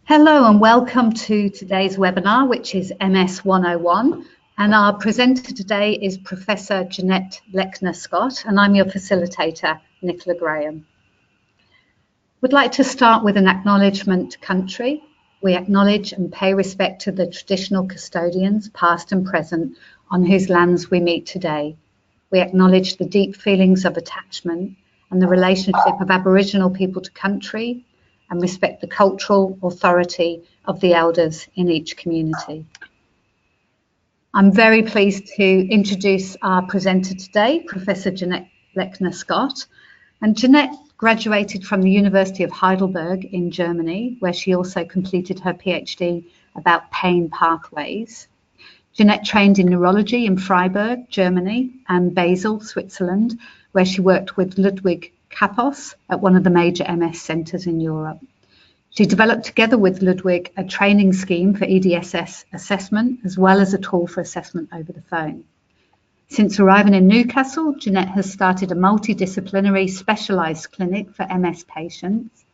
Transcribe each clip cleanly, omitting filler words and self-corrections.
Hello and welcome to today's webinar, which is MS101. And our presenter today is Professor Jeannette Lechner-Scott, and I'm your facilitator, Nicola Graham. We'd like to start with an acknowledgement to country. We acknowledge and pay respect to the traditional custodians, past and present, on whose lands we meet today. We acknowledge the deep feelings of attachment and the relationship of Aboriginal people to country, and respect the cultural authority of the elders in each community. I'm very pleased to introduce our presenter today, Professor Jeannette Lechner-Scott. And Jeannette graduated from the University of Heidelberg in Germany, where she also completed her PhD about pain pathways. Jeannette trained in neurology in Freiburg, Germany, and Basel, Switzerland, where she worked with Ludwig Kappos at one of the major MS centres in Europe. She developed together with Ludwig a training scheme for EDSS assessment, as well as a tool for assessment over the phone. Since arriving in Newcastle, Jeannette has started a multidisciplinary specialised clinic for MS patients.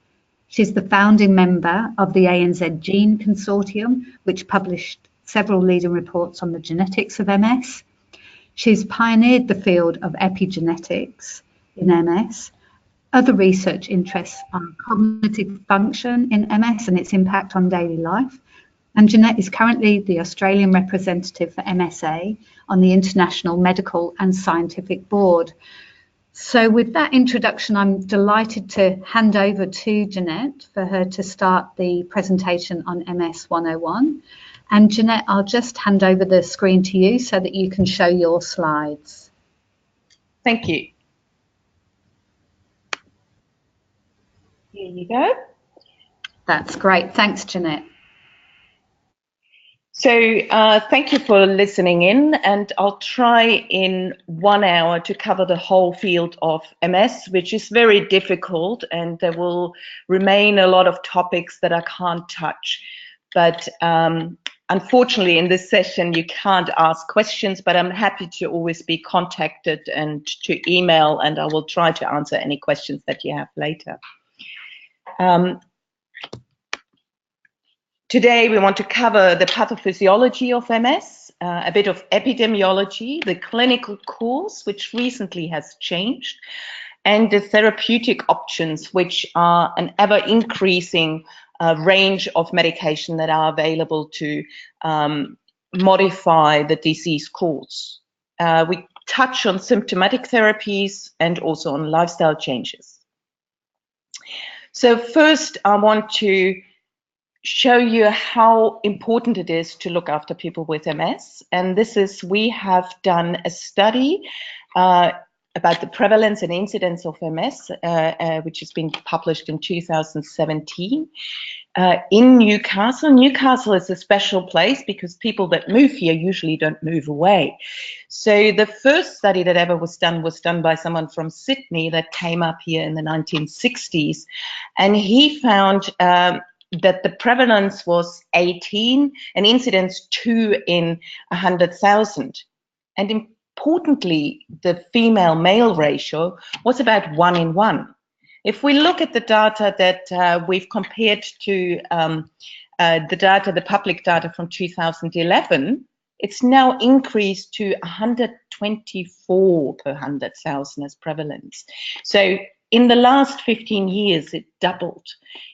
She's the founding member of the ANZ Gene Consortium, which published several leading reports on the genetics of MS. She's pioneered the field of epigenetics in MS. Other research interests are cognitive function in MS and its impact on daily life. And Jeannette is currently the Australian representative for MSA on the International Medical and Scientific Board. So with that introduction, I'm delighted to hand over to Jeannette for her to start the presentation on MS101. And Jeannette, I'll just hand over the screen to you so that you can show your slides. Thank you. Here you go. That's great. Thanks, Jeannette. So thank you for listening in, and I'll try in 1 hour to cover the whole field of MS, which is very difficult, and there will remain a lot of topics that I can't touch. But unfortunately, in this session, you can't ask questions, but I'm happy to always be contacted and to email, and I will try to answer any questions that you have later. Today we want to cover the pathophysiology of MS, a bit of epidemiology, the clinical course, which recently has changed, and the therapeutic options, which are an ever-increasing range of medication that are available to modify the disease course. We touch on symptomatic therapies and also on lifestyle changes. So first, I want to show you how important it is to look after people with MS. And this is, we have done a study about the prevalence and incidence of MS, which has been published in 2017 in Newcastle. Newcastle is a special place because people that move here usually don't move away. So the first study that ever was done by someone from Sydney that came up here in the 1960s. And he found that the prevalence was 18 and incidence 2 in 100,000. And importantly, the female-male ratio was about 1 in 1. If we look at the data that we've compared to the public data from 2011, it's now increased to 124 per 100,000 as prevalence. So in the last 15 years, it doubled,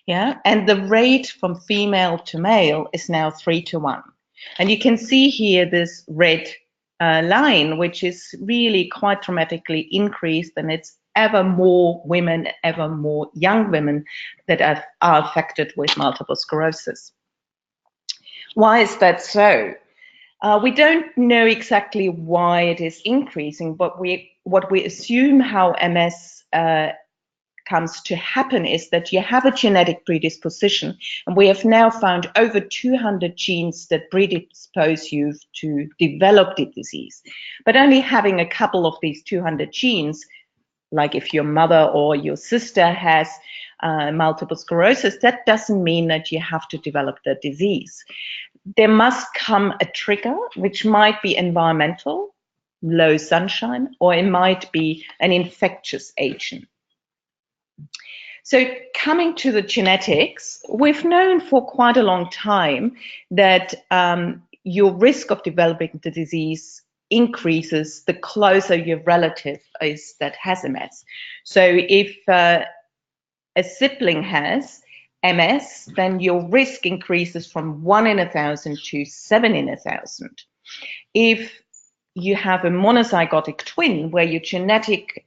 yeah? And the rate from female to male is now 3 to 1. And you can see here this red line, which is really quite dramatically increased, and it's ever more women, ever more young women that are affected with multiple sclerosis. Why is that so? We don't know exactly why it is increasing, but what we assume how MS comes to happen is that you have a genetic predisposition, and we have now found over 200 genes that predispose you to develop the disease. But only having a couple of these 200 genes, like if your mother or your sister has multiple sclerosis, that doesn't mean that you have to develop the disease. There must come a trigger, which might be environmental, low sunshine, or it might be an infectious agent. So coming to the genetics, we've known for quite a long time that your risk of developing the disease increases the closer your relative is that has MS. So if a sibling has MS, then your risk increases from 1 in 1,000 to 7 in 1,000. If you have a monozygotic twin where your genetic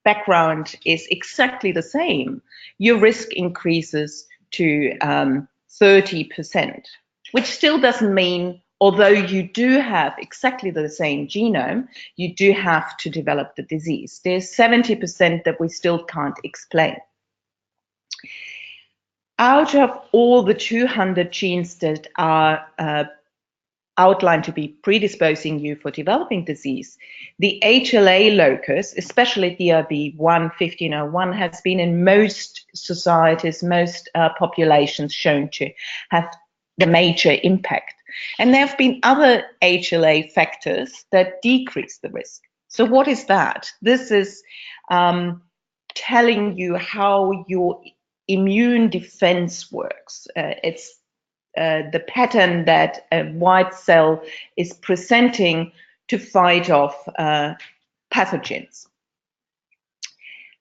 background is exactly the same, your risk increases to 30%, which still doesn't mean, although you do have exactly the same genome, you do have to develop the disease. There's 70% that we still can't explain. Out of all the 200 genes that are outlined to be predisposing you for developing disease, the HLA locus, especially DRB1 1501, has been in most societies, most populations shown to have the major impact. And there have been other HLA factors that decrease the risk. So what is that? This is telling you how your immune defense works. It's the pattern that a white cell is presenting to fight off pathogens.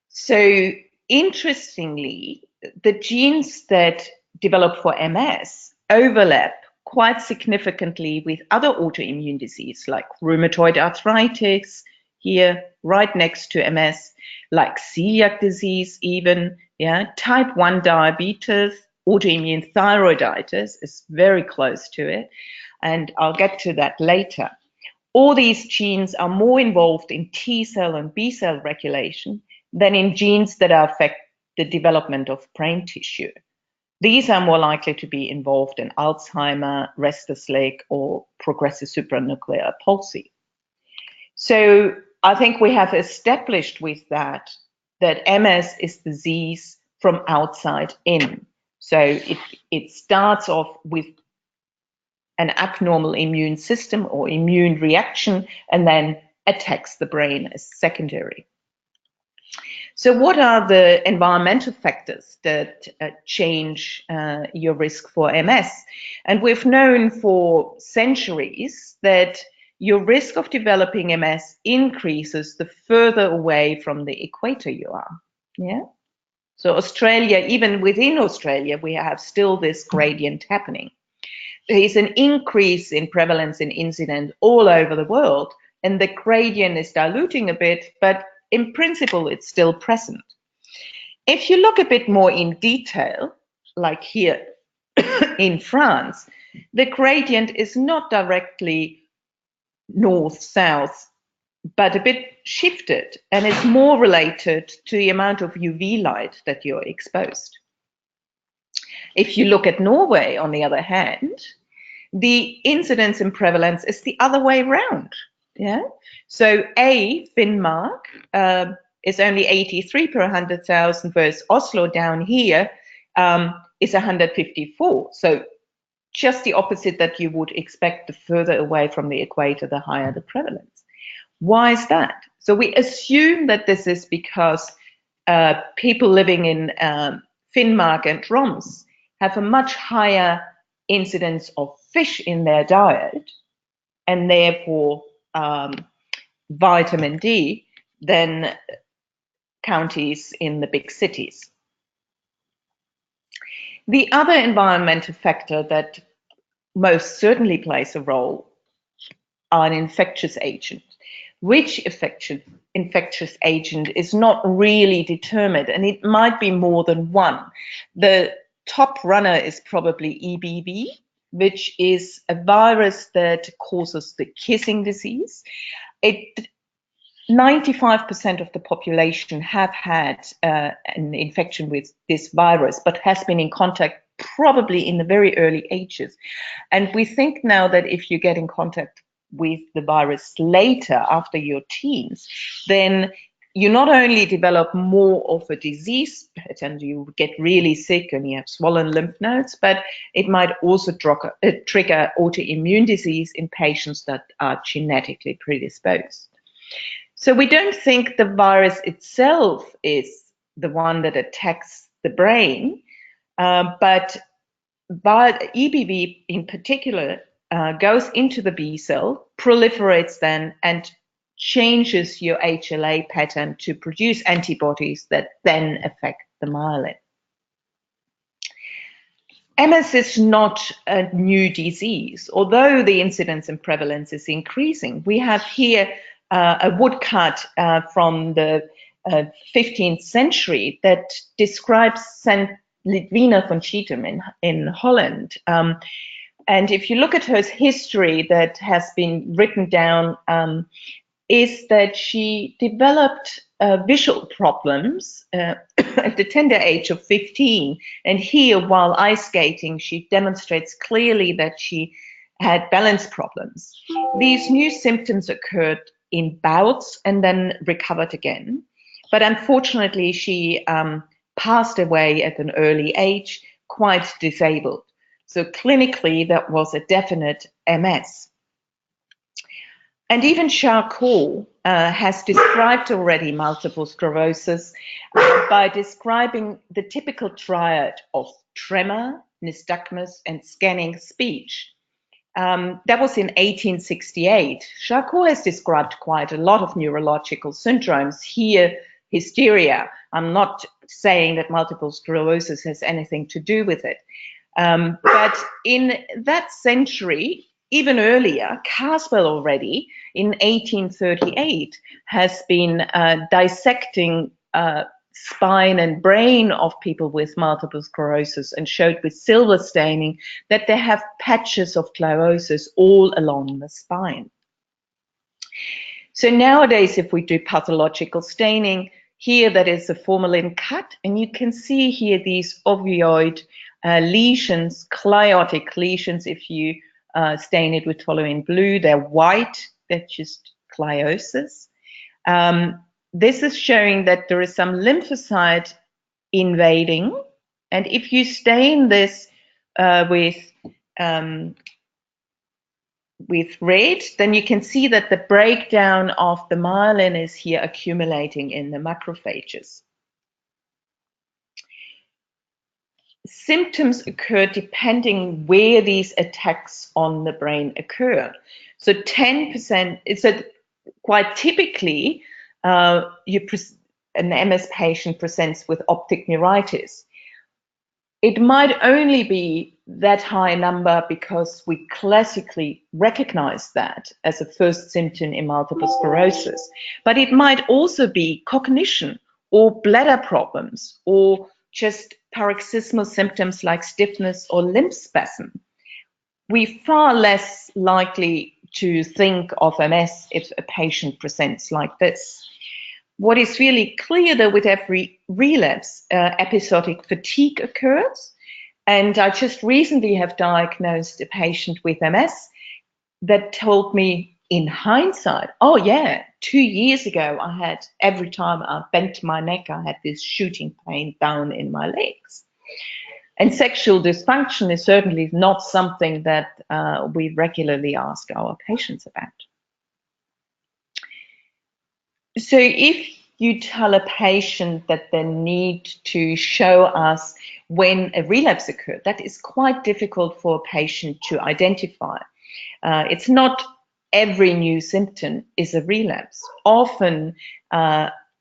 So interestingly, the genes that develop for MS overlap quite significantly with other autoimmune disease like rheumatoid arthritis, here right next to MS, like celiac disease even, type 1 diabetes, autoimmune thyroiditis is very close to it, and I'll get to that later. All these genes are more involved in T cell and B cell regulation than in genes that affect the development of brain tissue. These are more likely to be involved in Alzheimer, restless leg, or progressive supranuclear palsy. So I think we have established with that MS is disease from outside in. So it starts off with an abnormal immune system or immune reaction and then attacks the brain as secondary. So what are the environmental factors that change your risk for MS? And we've known for centuries that your risk of developing MS increases the further away from the equator you are. Yeah. So Australia, even within Australia, we have still this gradient happening. There is an increase in prevalence and incidence all over the world, and the gradient is diluting a bit, but in principle, it's still present. If you look a bit more in detail, like here in France, the gradient is not directly north-south, but a bit shifted, and it's more related to the amount of UV light that you're exposed. If you look at Norway, on the other hand, the incidence and prevalence is the other way around. Yeah. So Finnmark is only 83 per 100,000, whereas Oslo down here is 154. So just the opposite that you would expect. The further away from the equator, the higher the prevalence. Why is that? So we assume that this is because people living in Finnmark and Troms have a much higher incidence of fish in their diet, and therefore vitamin D, than counties in the big cities. The other environmental factor that most certainly plays a role are an infectious agent. Which infectious agent is not really determined, and it might be more than one. The top runner is probably EBV, which is a virus that causes the kissing disease. 95% of the population have had an infection with this virus, but has been in contact probably in the very early ages. And we think now that if you get in contact with the virus later, after your teens, then you not only develop more of a disease pattern, you get really sick and you have swollen lymph nodes, but it might also trigger autoimmune disease in patients that are genetically predisposed. So we don't think the virus itself is the one that attacks the brain, but EBV in particular goes into the B cell, proliferates then, and changes your HLA pattern to produce antibodies that then affect the myelin. MS is not a new disease, although the incidence and prevalence is increasing. We have here a woodcut from the 15th century that describes St. Lidwina von Schiedam in Holland. And if you look at her history that has been written down, is that she developed visual problems at the tender age of 15. And here, while ice skating, she demonstrates clearly that she had balance problems. These new symptoms occurred in bouts and then recovered again. But unfortunately, she passed away at an early age, quite disabled. So clinically, that was a definite MS. And even Charcot has described already multiple sclerosis by describing the typical triad of tremor, nystagmus, and scanning speech. That was in 1868. Charcot has described quite a lot of neurological syndromes. Here, hysteria. I'm not saying that multiple sclerosis has anything to do with it. But in that century, even earlier, Caswell already in 1838 has been dissecting spine and brain of people with multiple sclerosis and showed with silver staining that they have patches of sclerosis all along the spine. So nowadays, if we do pathological staining, here that is a formalin cut, and you can see here these ovoid lesions, chliotic lesions. If you stain it with toluene blue, they're white, they're just gliosis. This is showing that there is some lymphocyte invading, and if you stain this with red, then you can see that the breakdown of the myelin is here accumulating in the macrophages. Symptoms occur depending where these attacks on the brain occur. So 10%, so quite typically, an MS patient presents with optic neuritis. It might only be that high number because we classically recognize that as a first symptom in multiple sclerosis. But it might also be cognition or bladder problems or just paroxysmal symptoms like stiffness or limb spasm. We're far less likely to think of MS if a patient presents like this. What is really clear, though, with every relapse, episodic fatigue occurs. And I just recently have diagnosed a patient with MS that told me in hindsight, oh yeah, 2 years ago, I had, every time I bent my neck, I had this shooting pain down in my legs. And sexual dysfunction is certainly not something that we regularly ask our patients about. So if you tell a patient that they need to show us when a relapse occurred, that is quite difficult for a patient to identify. It's not every new symptom is a relapse. Often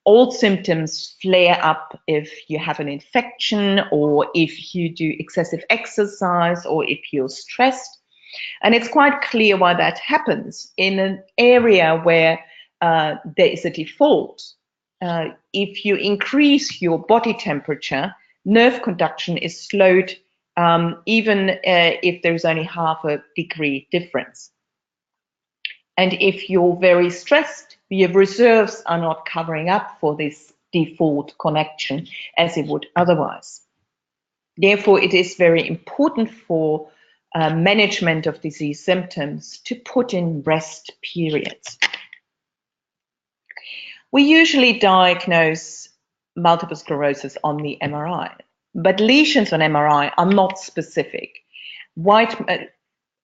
old symptoms flare up if you have an infection or if you do excessive exercise or if you're stressed. And it's quite clear why that happens in an area where there is a default. If you increase your body temperature, nerve conduction is slowed, even if there's only half a degree difference. And if you're very stressed, your reserves are not covering up for this default connection as it would otherwise. Therefore, it is very important for management of disease symptoms to put in rest periods. We usually diagnose multiple sclerosis on the MRI, but lesions on MRI are not specific.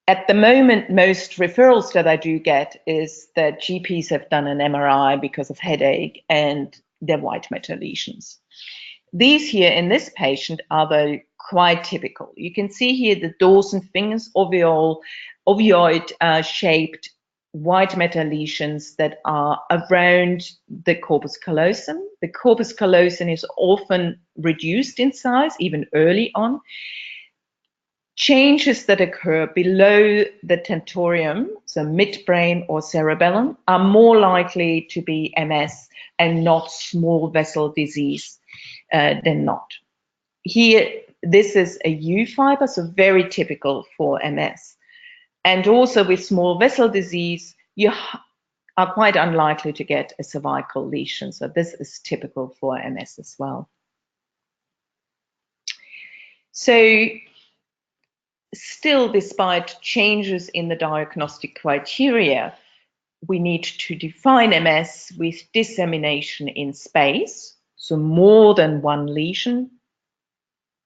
At the moment, most referrals that I do get is that GPs have done an MRI because of headache and they're white matter lesions. These here in this patient are though quite typical. You can see here the dorsal fingers, ovoid shaped white matter lesions that are around the corpus callosum. The corpus callosum is often reduced in size, even early on. Changes that occur below the tentorium, so midbrain or cerebellum, are more likely to be MS and not small vessel disease than not. Here, this is a U fiber, so very typical for MS. And also with small vessel disease, you are quite unlikely to get a cervical lesion. So this is typical for MS as well. So still, despite changes in the diagnostic criteria, we need to define MS with dissemination in space, so more than one lesion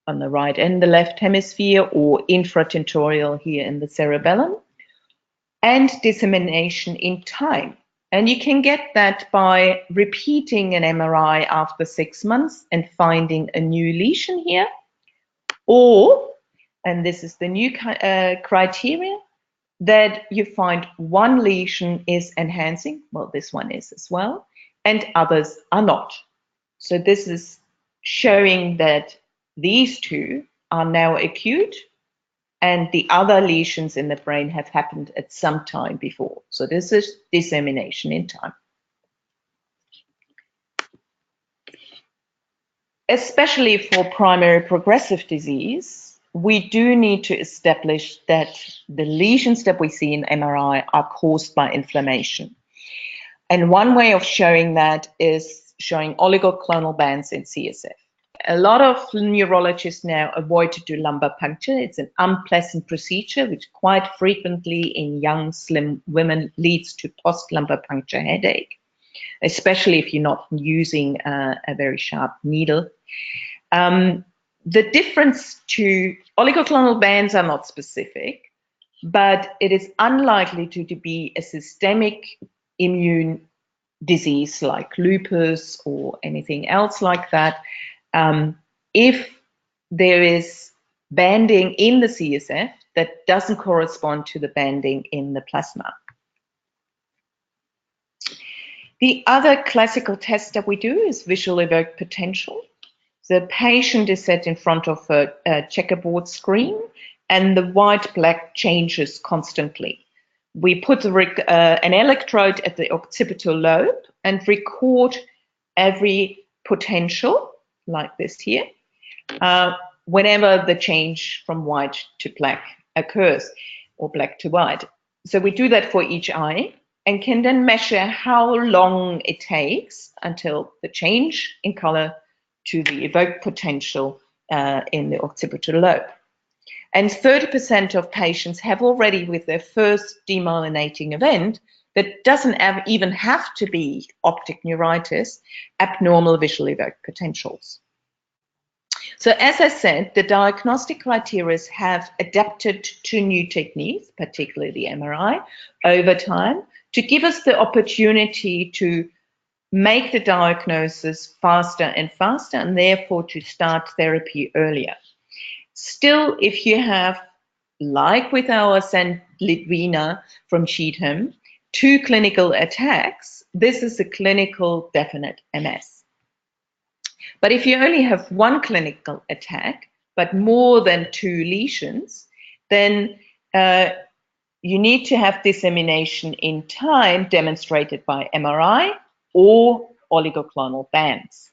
on the right and the left hemisphere, or infratentorial here in the cerebellum, and dissemination in time. And you can get that by repeating an MRI after 6 months and finding a new lesion here, or, and this is the new criteria, that you find one lesion is enhancing, well, this one is as well, and others are not. So this is showing that these two are now acute and the other lesions in the brain have happened at some time before. So this is dissemination in time. Especially for primary progressive disease, we do need to establish that the lesions that we see in MRI are caused by inflammation. And one way of showing that is showing oligoclonal bands in CSF. A lot of neurologists now avoid to do lumbar puncture. It's an unpleasant procedure which quite frequently in young, slim women leads to post-lumbar puncture headache, especially if you're not using a very sharp needle. The difference to oligoclonal bands are not specific, but it is unlikely to be a systemic immune disease like lupus or anything else like that, if there is banding in the CSF that doesn't correspond to the banding in the plasma. The other classical test that we do is visual evoked potential. The patient is set in front of a checkerboard screen and the white-black changes constantly. We put an electrode at the occipital lobe and record every potential, like this here, whenever the change from white to black occurs, or black to white. So we do that for each eye and can then measure how long it takes until the change in color to the evoked potential in the occipital lobe. And 30% of patients have already, with their first demyelinating event, that doesn't even have to be optic neuritis, abnormal visual evoked potentials. So as I said, the diagnostic criteria have adapted to new techniques, particularly the MRI, over time, to give us the opportunity to make the diagnosis faster and faster, and therefore to start therapy earlier. Still, if you have, like with our Lidwina from Cheatham, 2 clinical attacks, this is a clinical definite MS. But if you only have 1 clinical attack, but more than 2 lesions, then you need to have dissemination in time demonstrated by MRI or oligoclonal bands.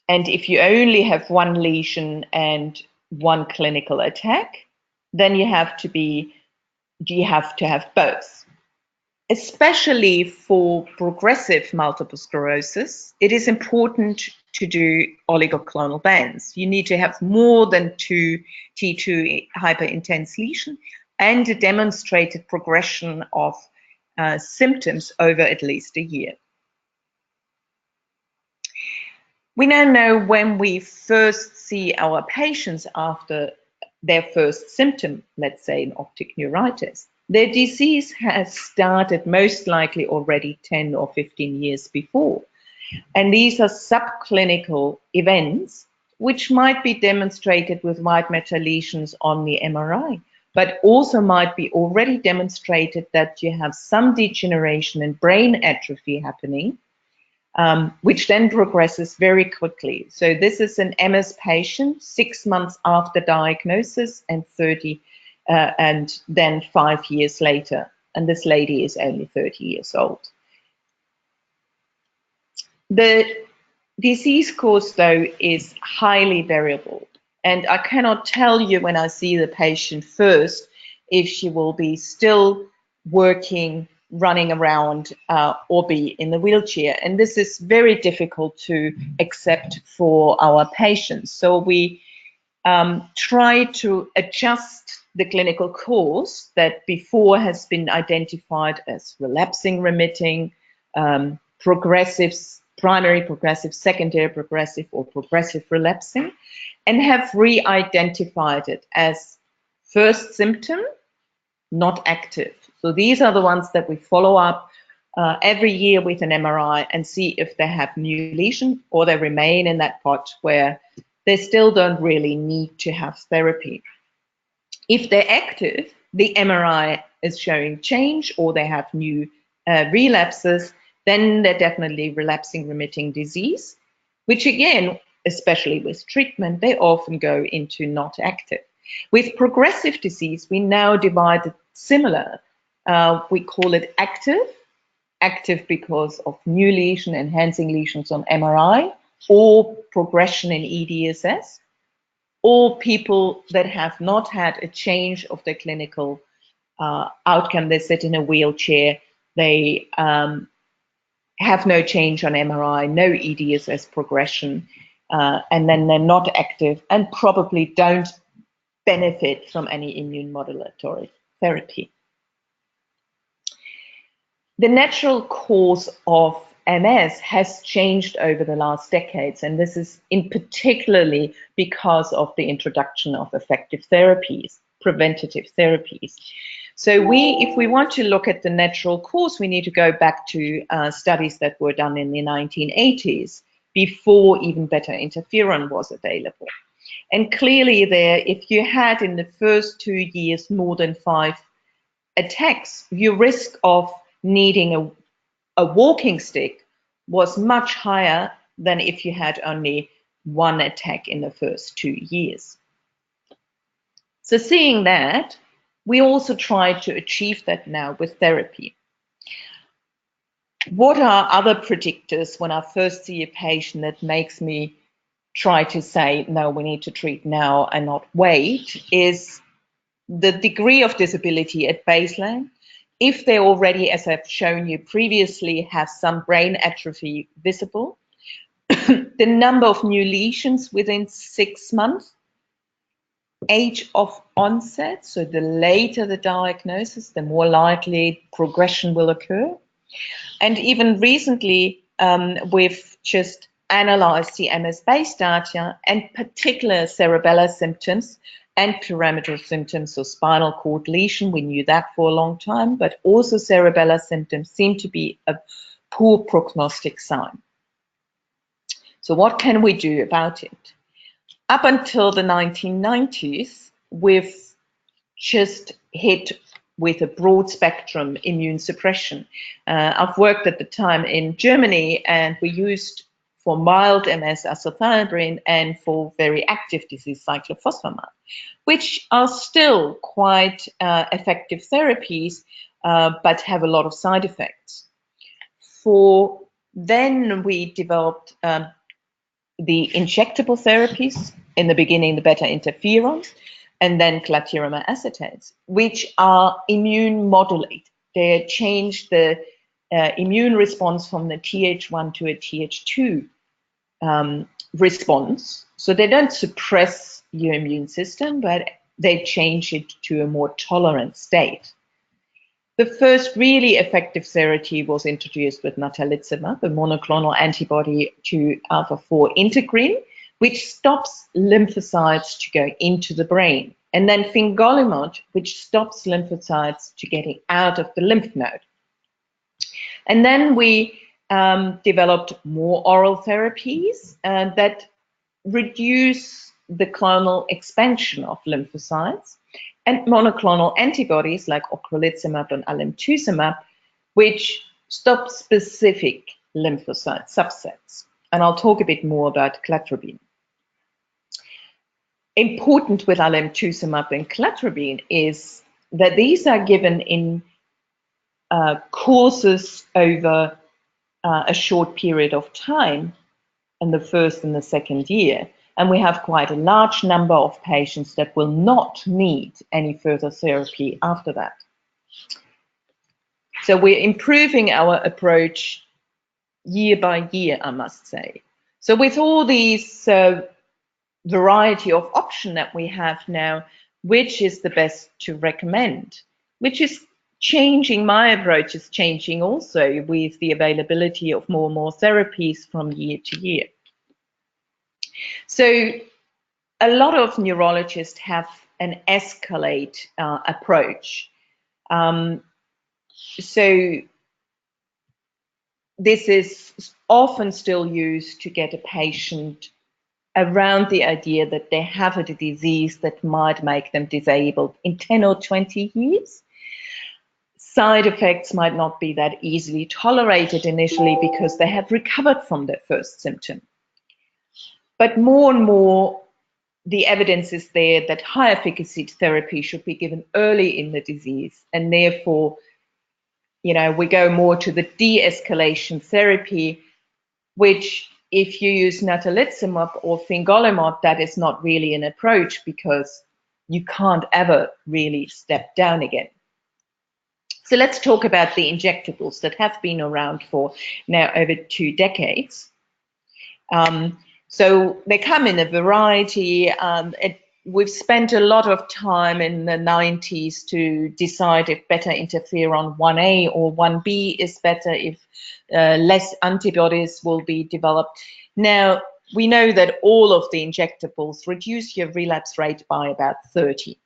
And if you only have 1 lesion and 1 clinical attack, then you have to have both. Especially for progressive multiple sclerosis, it is important to do oligoclonal bands. You need to have more than 2 T2 hyperintense lesions and a demonstrated progression of symptoms over at least a year. We now know when we first see our patients after their first symptom, let's say an optic neuritis, their disease has started most likely already 10 or 15 years before. And these are subclinical events which might be demonstrated with white matter lesions on the MRI, but also might be already demonstrated that you have some degeneration and brain atrophy happening, which then progresses very quickly. So this is an MS patient 6 months after diagnosis and then 5 years later. And this lady is only 30 years old. The disease course, though, is highly variable. And I cannot tell you when I see the patient first if she will be still working, running around, or be in the wheelchair. And this is very difficult to accept for our patients. So we try to adjust the clinical course that before has been identified as relapsing remitting, progressive, primary progressive, secondary progressive, or progressive relapsing, and have re-identified it as first symptom, not active. So these are the ones that we follow up every year with an MRI and see if they have new lesion or they remain in that pot where they still don't really need to have therapy. If they're active, the MRI is showing change or they have new relapses, then they're definitely relapsing remitting disease, which again, especially with treatment, they often go into not active. With progressive disease, we now divide it similar. We call it active because of new lesion, enhancing lesions on MRI, or progression in EDSS, or people that have not had a change of their clinical outcome. They sit in a wheelchair, they have no change on MRI, no EDSS progression, and then they're not active and probably don't benefit from any immune modulatory therapy. The natural course of MS has changed over the last decades, and this is in particularly because of the introduction of effective therapies, preventative therapies. So if we want to look at the natural course, we need to go back to studies that were done in the 1980s, before even beta interferon was available. And clearly there, if you had in the first 2 years more than 5 attacks, your risk of needing a walking stick was much higher than if you had only 1 attack in the first 2 years. So seeing that, we also try to achieve that now with therapy. What are other predictors when I first see a patient that makes me try to say, no, we need to treat now and not wait, is the degree of disability at baseline. If they already, as I've shown you previously, have some brain atrophy visible, the number of new lesions within 6 months, age of onset, so the later the diagnosis, the more likely progression will occur. And even recently, we've just analyzed the MS-based data and particular cerebellar symptoms and pyramidal symptoms, so spinal cord lesion. We knew that for a long time, but also cerebellar symptoms seem to be a poor prognostic sign. So what can we do about it? Up until the 1990s, we've just hit with a broad spectrum immune suppression. I've worked at the time in Germany, and we used for mild MS azathioprine and for very active disease cyclophosphamide, which are still quite effective therapies, but have a lot of side effects. Then we developed the injectable therapies, in the beginning the beta interferons, and then glatiramer acetates, which are immune modulated. They change the immune response from the Th1 to a Th2 response. So they don't suppress your immune system, but they change it to a more tolerant state. The first really effective therapy was introduced with natalizumab, a monoclonal antibody to alpha-4 integrin, which stops lymphocytes to go into the brain. And then fingolimod, which stops lymphocytes to getting out of the lymph node. And then we developed more oral therapies that reduce the clonal expansion of lymphocytes, and monoclonal antibodies like ocrelizumab and alemtuzumab, which stop specific lymphocyte subsets. And I'll talk a bit more about cladribine. Important with alemtuzumab and cladribine is that these are given in courses over a short period of time in the first and the second year. And we have quite a large number of patients that will not need any further therapy after that. So we're improving our approach year by year, I must say. So with all these variety of options that we have now, which is the best to recommend? Which is changing, my approach is changing also with the availability of more and more therapies from year to year. So a lot of neurologists have an escalate approach. So this is often still used to get a patient around the idea that they have a disease that might make them disabled in 10 or 20 years. Side effects might not be that easily tolerated initially because they have recovered from their first symptom. But more and more, the evidence is there that high efficacy therapy should be given early in the disease, and therefore, you know, we go more to the de-escalation therapy, which if you use natalizumab or fingolimab, that is not really an approach because you can't ever really step down again. So let's talk about the injectables that have been around for now over 2 decades. So they come in a variety. We've spent a lot of time in the 90s to decide if beta interferon 1A or 1B is better, if less antibodies will be developed. Now, we know that all of the injectables reduce your relapse rate by about 30.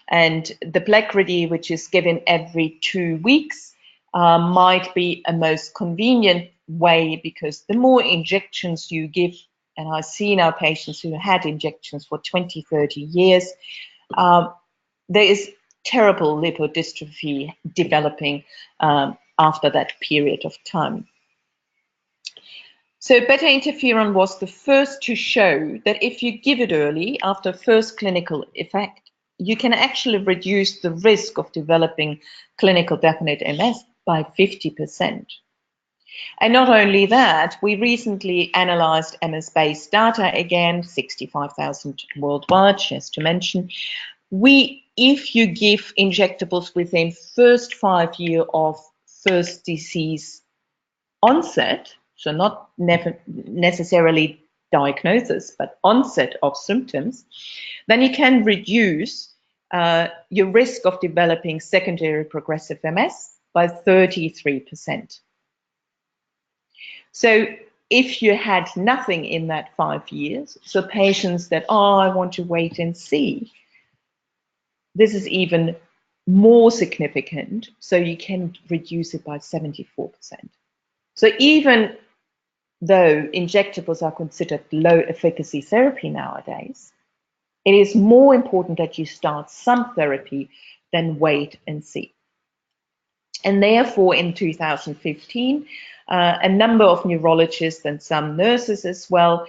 And the Plecredy, which is given every 2 weeks, might be a most convenient way because the more injections you give, and I see now patients who had injections for 20, 30 years, there is terrible lipodystrophy developing after that period of time. So beta interferon was the first to show that if you give it early, after first clinical effect, you can actually reduce the risk of developing clinical definite MS by 50%. And not only that, we recently analyzed MS-based data, again, 65,000 worldwide, just to mention. If you give injectables within first 5 years of first disease onset, so not necessarily diagnosis, but onset of symptoms, then you can reduce your risk of developing secondary progressive MS by 33%. So if you had nothing in that 5 years, so patients that, oh, I want to wait and see, this is even more significant, so you can reduce it by 74%. So even though injectables are considered low efficacy therapy nowadays, it is more important that you start some therapy than wait and see. And therefore, in 2015, a number of neurologists and some nurses as well,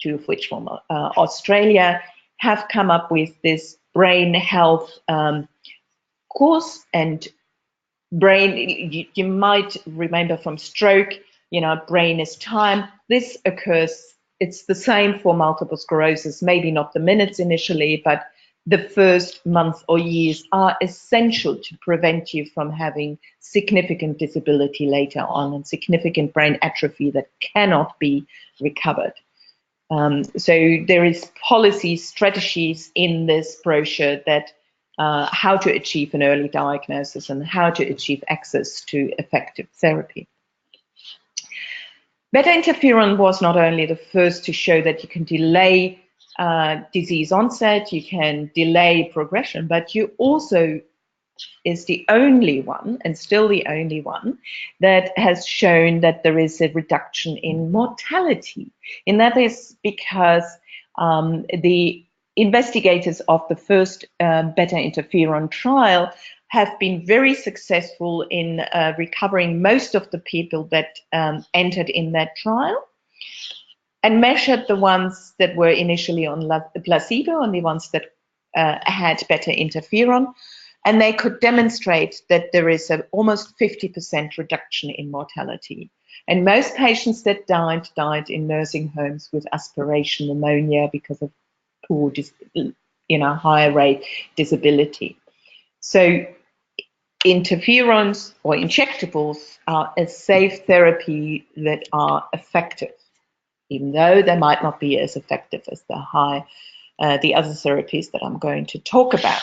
2 of which from Australia, have come up with this brain health course. And brain, you might remember from stroke, you know, brain is time. This occurs, it's the same for multiple sclerosis, maybe not the minutes initially, but the first month or years are essential to prevent you from having significant disability later on and significant brain atrophy that cannot be recovered. So there is policy strategies in this brochure that how to achieve an early diagnosis and how to achieve access to effective therapy. Beta interferon was not only the first to show that you can delay disease onset, you can delay progression, but you also is the only one, and still the only one, that has shown that there is a reduction in mortality. And that is because the investigators of the first beta interferon trial have been very successful in recovering most of the people that entered in that trial, and measured the ones that were initially on placebo and the ones that had beta interferon. And they could demonstrate that there is an almost 50% reduction in mortality. And most patients that died in nursing homes with aspiration pneumonia because of poor, higher rate disability. So interferons or injectables are a safe therapy that are effective, even though they might not be as effective as the other therapies that I'm going to talk about.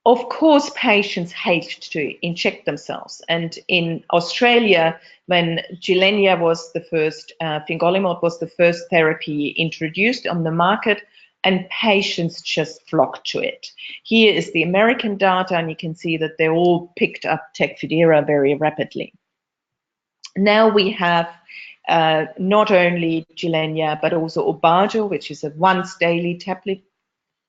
Of course, patients hate to inject themselves. And in Australia, when Gilenya was the first, fingolimod was the first therapy introduced on the market, and patients just flocked to it. Here is the American data, and you can see that they all picked up Tecfidera very rapidly. Now we have not only Gilenya, but also Aubagio, which is a once daily tablet.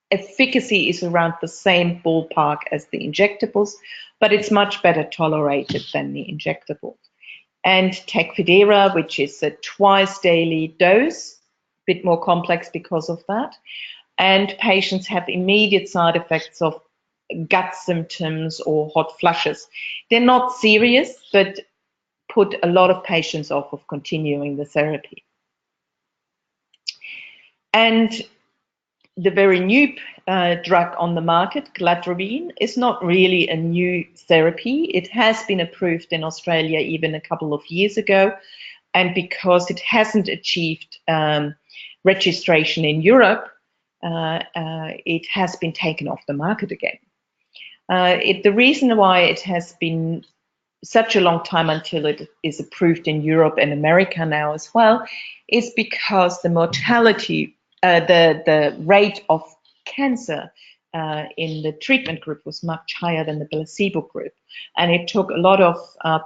Efficacy is around the same ballpark as the injectables, but it's much better tolerated than the injectables. And Tecfidera, which is a twice daily dose, a bit more complex because of that. And patients have immediate side effects of gut symptoms or hot flushes. They're not serious, but put a lot of patients off of continuing the therapy. And the very new drug on the market, cladribine, is not really a new therapy. It has been approved in Australia even a couple of years ago, and because it hasn't achieved registration in Europe, it has been taken off the market again. The reason why it has been such a long time until it is approved in Europe and America now as well is because the mortality, the rate of cancer in the treatment group was much higher than the placebo group. And it took a lot of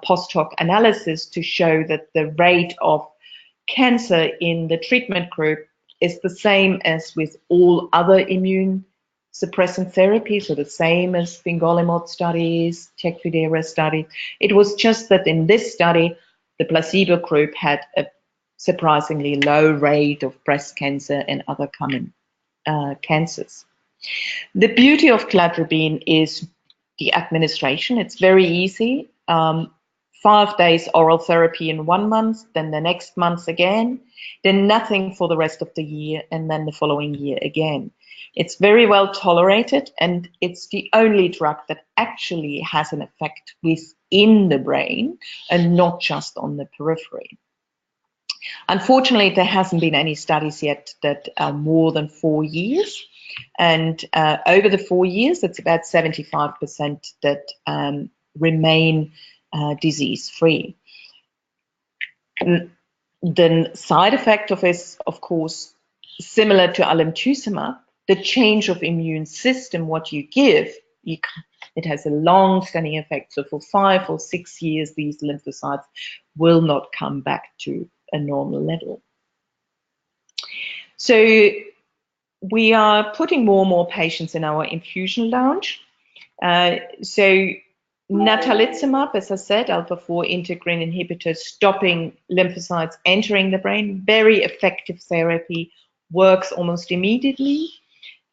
post-hoc analysis to show that the rate of cancer in the treatment group is the same as with all other immune suppressant therapies, or the same as fingolimod studies, Tecfidera study. It was just that in this study, the placebo group had a surprisingly low rate of breast cancer and other common cancers. The beauty of cladribine is the administration. It's very easy. 5 days oral therapy in 1 month, then the next month again, then nothing for the rest of the year, and then the following year again. It's very well tolerated, and it's the only drug that actually has an effect within the brain and not just on the periphery. Unfortunately, there hasn't been any studies yet that are more than 4 years. And over the 4 years, it's about 75% that remain disease-free. The side effect of this, of course, similar to alemtuzumab, the change of immune system, what you give, it has a long-standing effect. So for 5 or 6 years, these lymphocytes will not come back to a normal level. So we are putting more and more patients in our infusion lounge. So natalizumab, as I said, alpha-4 integrin inhibitor, stopping lymphocytes entering the brain, very effective therapy, works almost immediately.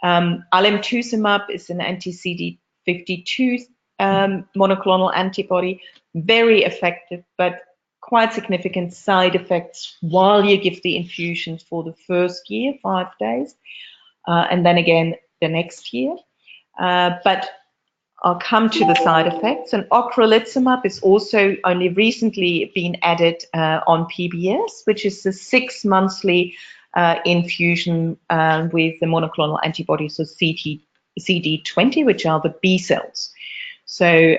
Alemtuzumab is an anti-CD52 monoclonal antibody, very effective, but quite significant side effects while you give the infusion for the first year, 5 days, and then again the next year. But I'll come to the side effects. And ocrelizumab is also only recently been added on PBS, which is the 6-monthly infusion with the monoclonal antibodies, so CD20, which are the B cells. So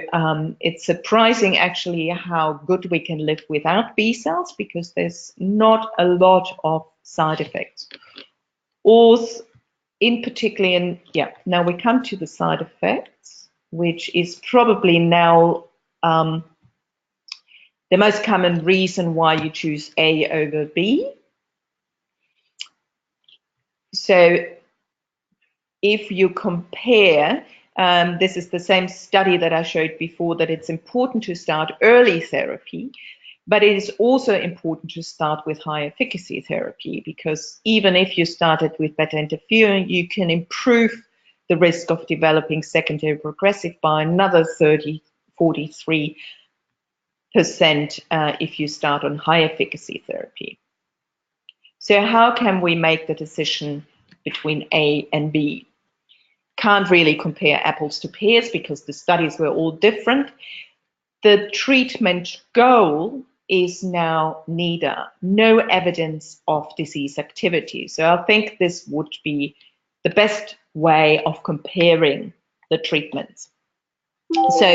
it's surprising actually how good we can live without B cells, because there's not a lot of side effects. In particular, now we come to the side effects. which is probably now the most common reason why you choose A over B. So if you compare, this is the same study that I showed before, that it's important to start early therapy, but it is also important to start with high efficacy therapy, because even if you started with beta interferon, you can improve the risk of developing secondary progressive by another 43% if you start on high efficacy therapy. So how can we make the decision between A and B? Can't really compare apples to pears because the studies were all different. The treatment goal is now neither, no evidence of disease activity. So I think this would be the best way of comparing the treatments. So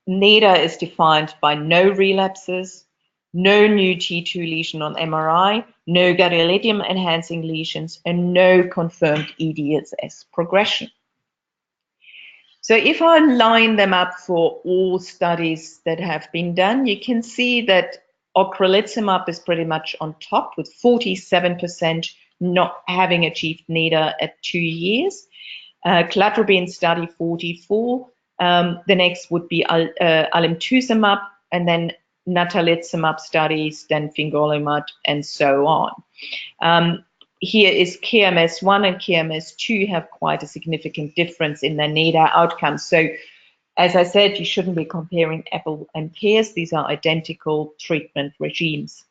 NEDA is defined by no relapses, no new T2 lesion on MRI, no gadolinium enhancing lesions, and no confirmed EDSS progression. So if I line them up for all studies that have been done, you can see that ocrelizumab is pretty much on top with 47% not having achieved NEDA at 2 years. Cladribine study 44. The next would be alemtuzumab, and then natalizumab studies, then fingolimab, and so on. Here is KMS1 and KMS2 have quite a significant difference in their NEDA outcomes. So, as I said, you shouldn't be comparing apples and pears. These are identical treatment regimes.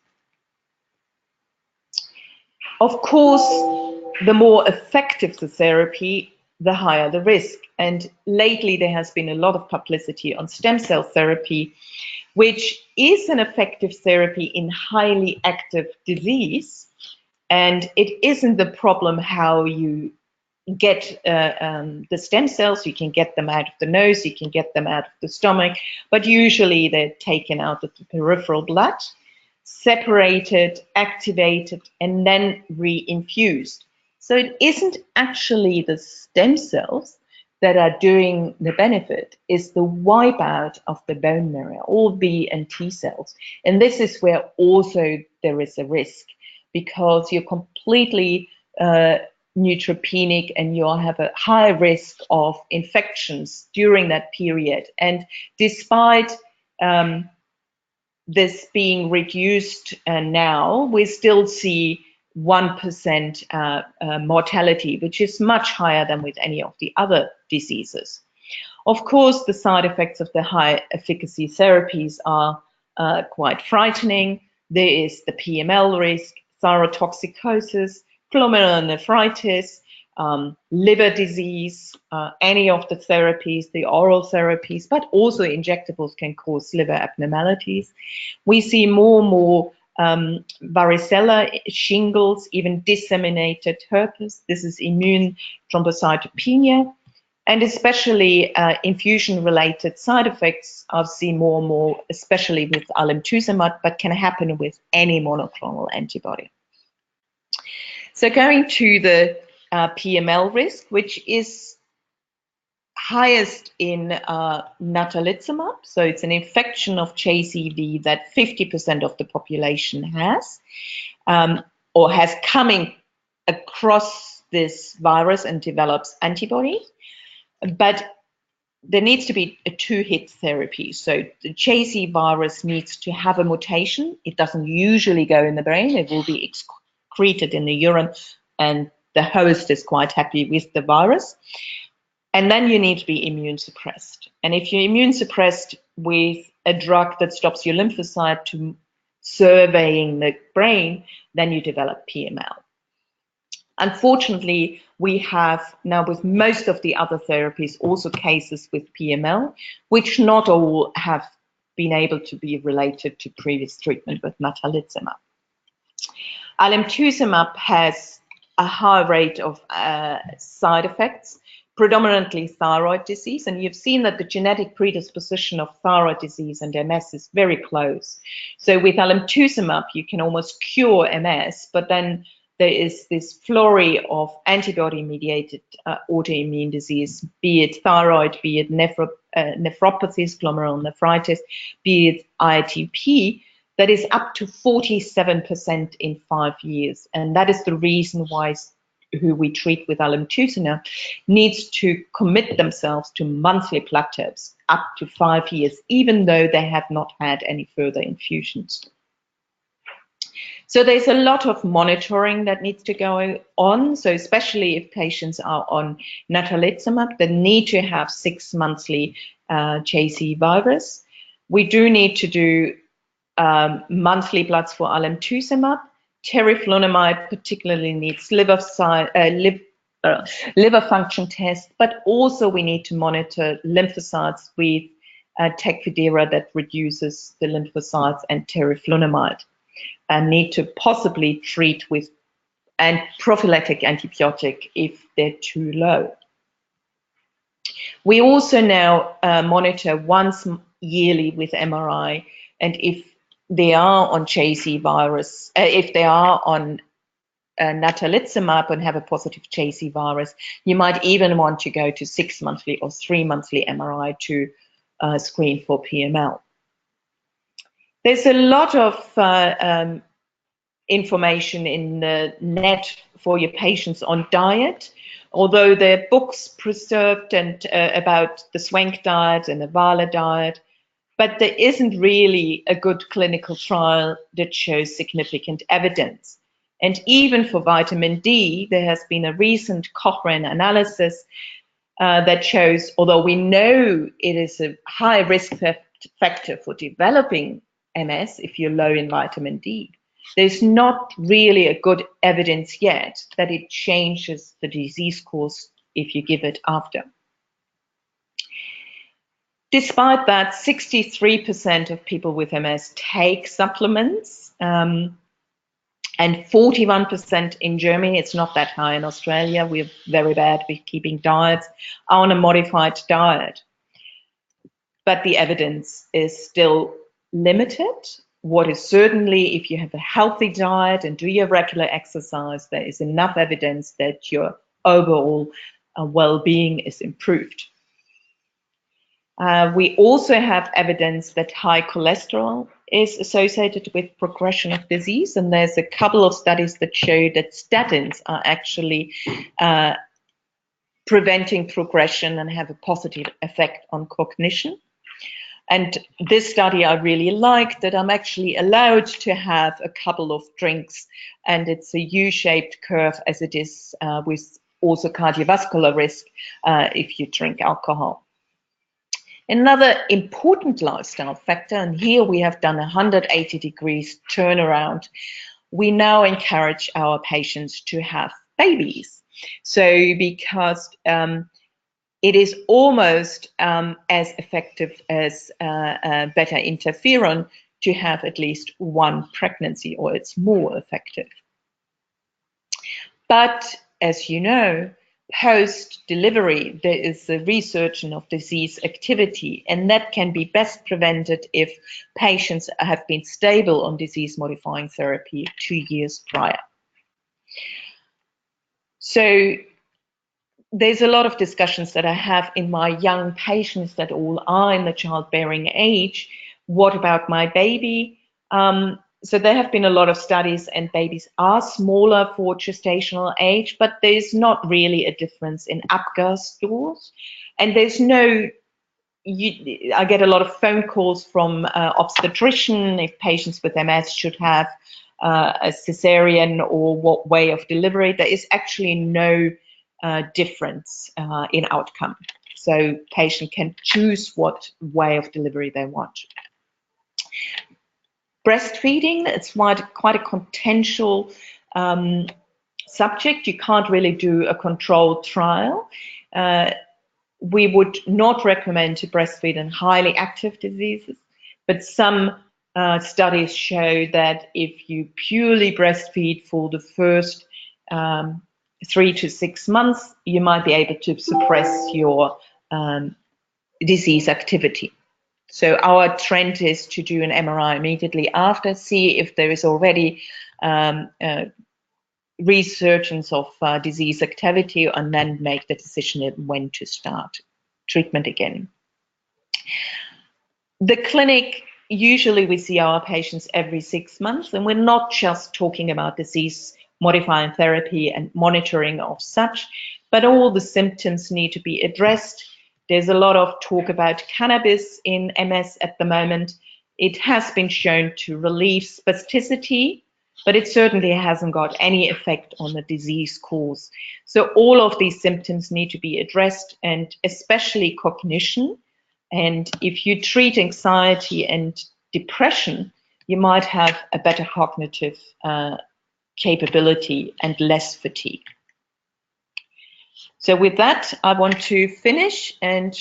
Of course, the more effective the therapy, the higher the risk. And lately, there has been a lot of publicity on stem cell therapy, which is an effective therapy in highly active disease. And it isn't the problem how you get the stem cells. You can get them out of the nose, you can get them out of the stomach, but usually they're taken out of the peripheral blood, separated, activated, and then re-infused. So it isn't actually the stem cells that are doing the benefit, is the wipeout of the bone marrow, all B and T cells. And this is where also there is a risk, because you're completely neutropenic and you'll have a high risk of infections during that period. And despite this being reduced now, we still see 1% mortality, which is much higher than with any of the other diseases. Of course, the side effects of the high efficacy therapies are quite frightening. There is the PML risk, thyrotoxicosis, glomerulonephritis, liver disease, any of the therapies, the oral therapies, but also injectables can cause liver abnormalities. We see more and more varicella, shingles, even disseminated herpes. This is immune thrombocytopenia. And especially infusion-related side effects I've seen more and more, especially with alemtuzumab, but can happen with any monoclonal antibody. So going to the PML risk, which is highest in natalizumab. So it's an infection of JCV that 50% of the population has, or has coming across this virus and develops antibodies. But there needs to be a two-hit therapy. So the JC virus needs to have a mutation. It doesn't usually go in the brain. It will be excreted in the urine, and the host is quite happy with the virus. And then you need to be immune suppressed. And if you're immune suppressed with a drug that stops your lymphocyte to surveying the brain, then you develop PML. Unfortunately, we have now with most of the other therapies also cases with PML, which not all have been able to be related to previous treatment with natalizumab. Alemtuzumab has a high rate of side effects, predominantly thyroid disease, and you've seen that the genetic predisposition of thyroid disease and MS is very close. So with alemtuzumab, you can almost cure MS, but then there is this flurry of antibody-mediated autoimmune disease, be it thyroid, be it nephropathies, glomerulonephritis, be it ITP, that is up to 47% in 5 years. And that is the reason why who we treat with alemtuzumab needs to commit themselves to monthly blood tests up to 5 years, even though they have not had any further infusions. So there's a lot of monitoring that needs to go on. So especially if patients are on natalizumab, they need to have 6 monthly JC virus. We do need to do monthly bloods for alemtuzumab. Teriflunomide particularly needs liver function test, but also we need to monitor lymphocytes with Tecfidera that reduces the lymphocytes, and teriflunomide, and need to possibly treat with prophylactic antibiotic if they're too low. We also now monitor once yearly with MRI, and if they are on JC virus, if they are on natalizumab and have a positive JC virus, you might even want to go to 6 monthly or 3 monthly MRI to screen for PML. There's a lot of information in the net for your patients on diet, although there are books preserved and about the Swank diet and the Vala diet, but there isn't really a good clinical trial that shows significant evidence. And even for vitamin D, there has been a recent Cochrane analysis that shows, although we know it is a high risk factor for developing MS if you're low in vitamin D, there's not really a good evidence yet that it changes the disease course if you give it after. Despite that, 63% of people with MS take supplements, and 41% in Germany, it's not that high in Australia, we're very bad with keeping diets, are on a modified diet. But the evidence is still limited. What is certainly, if you have a healthy diet and do your regular exercise, there is enough evidence that your overall well-being is improved. We also have evidence that high cholesterol is associated with progression of disease, and there's a couple of studies that show that statins are actually preventing progression and have a positive effect on cognition. And this study I really liked, that I'm actually allowed to have a couple of drinks, and it's a U-shaped curve as it is with also cardiovascular risk if you drink alcohol. Another important lifestyle factor, and here we have done a 180 degrees turnaround, we now encourage our patients to have babies. So because it is almost as effective as beta interferon to have at least one pregnancy, or it's more effective. But as you know, post-delivery, there is a resurgence of disease activity, and that can be best prevented if patients have been stable on disease-modifying therapy 2 years prior. So there's a lot of discussions that I have in my young patients that all are in the childbearing age. What about my baby? So there have been a lot of studies, and babies are smaller for gestational age, but there's not really a difference in APGAR scores. And there's no, I get a lot of phone calls from obstetrician if patients with MS should have a cesarean or what way of delivery. There is actually no difference in outcome. So patient can choose what way of delivery they want. Breastfeeding, it's quite a contentious subject. You can't really do a controlled trial. We would not recommend to breastfeed in highly active diseases, but some studies show that if you purely breastfeed for the first 3 to 6 months, you might be able to suppress your disease activity. So our trend is to do an MRI immediately after, see if there is already resurgence of disease activity, and then make the decision when to start treatment again. The clinic, usually we see our patients every 6 months, and we're not just talking about disease modifying therapy and monitoring of such, but all the symptoms need to be addressed. There's a lot of talk about cannabis in MS at the moment. It has been shown to relieve spasticity, but it certainly hasn't got any effect on the disease course. So all of these symptoms need to be addressed, and especially cognition. And if you treat anxiety and depression, you might have a better cognitive capability and less fatigue. So with that, I want to finish, and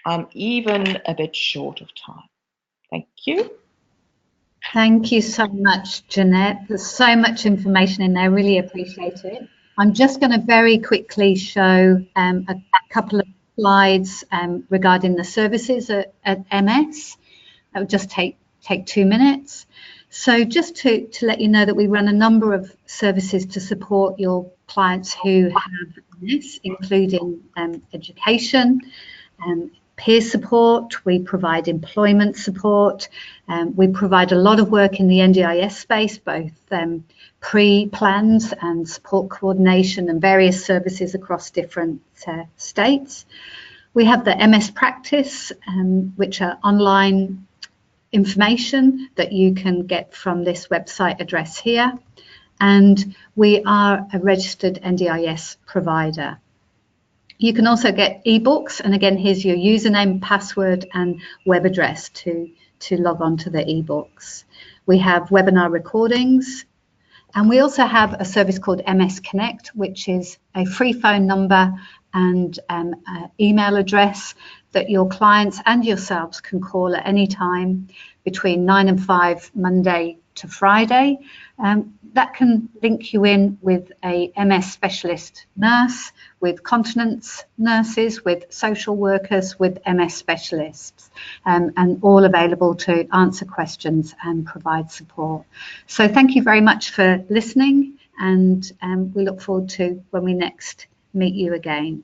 I'm even a bit short of time. Thank you. Thank you so much, Jeannette. There's so much information in there. Really appreciate it. I'm just going to very quickly show a couple of slides regarding the services at MS. That would just take 2 minutes. So just to let you know that we run a number of services to support your clients who have MS, including education, peer support. We provide employment support. We provide a lot of work in the NDIS space, both pre-plans and support coordination and various services across different states. We have the MS practice, which are online information that you can get from this website address here. And we are a registered NDIS provider. You can also get ebooks, and again, here's your username, password, and web address to log on to the ebooks. We have webinar recordings, and we also have a service called MS Connect, which is a free phone number and email address that your clients and yourselves can call at any time between 9 and 5, Monday to Friday. That can link you in with a MS specialist nurse, with continence nurses, with social workers, with MS specialists, and all available to answer questions and provide support. So thank you very much for listening, and we look forward to when we next meet you again.